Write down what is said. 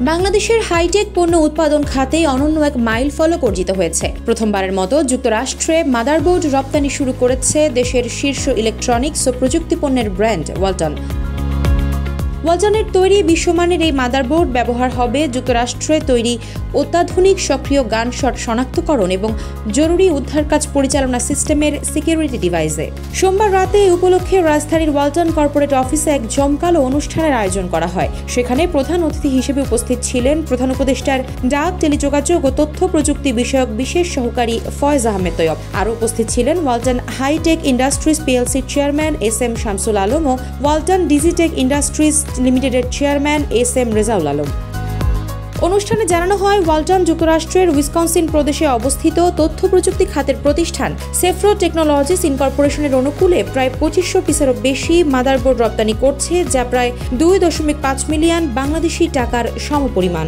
বাংলাদেশের হাইটেক পণ্য উৎপাদন খাতে অনন্য এক মাইল ফলক অর্জিত হয়েছে। প্রথমবারের মতো যুক্তরাষ্ট্রে মাদারবোর্ড রপ্তানি শুরু করেছে দেশের শীর্ষ ইলেকট্রনিক্স ও প্রযুক্তি পণ্যের ব্র্যান্ড ওয়ালটন। ওয়ালটনের তৈরি বিশ্বমানের এই মাদারবোর্ড ব্যবহার হবে যুক্তরাষ্ট্রে তৈরি অত্যাধুনিক সক্রিয় গানশট শনাক্তকরণ এবং জরুরি উদ্ধার কাজ পরিচালনা সিস্টেমের সিকিউরিটি ডিভাইসে। সোমবার রাতে এই উপলক্ষে রাজধানীর ওয়ালটন কর্পোরেট অফিসে এক জমকালো অনুষ্ঠানের আয়োজন করা হয়। সেখানে প্রধান অতিথি হিসেবে উপস্থিত ছিলেন প্রধান উপদেষ্টার ডাক, টেলিযোগাযোগ ও তথ্য প্রযুক্তি বিষয়ক বিশেষ সহকারী ফয়েজ আহমেদ তৈয়ব। আরও উপস্থিত ছিলেন ওয়ালটন হাইটেক ইন্ডাস্ট্রিজ পিএলসির চেয়ারম্যান এস.এম. শামসুল আলম ও ওয়ালটন ডিজিটেক ইন্ডাস্ট্রিজ লিমিটেডের চেয়ারম্যান এস.এম. রেজাউল আলম। অনুষ্ঠানে জানানো হয়, ওয়ালটন যুক্তরাষ্ট্রের উইসকনসিন প্রদেশে অবস্থিত তথ্য প্রযুক্তি খাতের প্রতিষ্ঠান সেফ্রো টেকনোলজিস ইনকর্পোরেশনের অনুকূলে প্রায় 2500 পিসেরও বেশি মাদারবোর্ড রপ্তানি করছে, যা প্রায় 2.5 মিলিয়ন বাংলাদেশি টাকার সমপরিমাণ।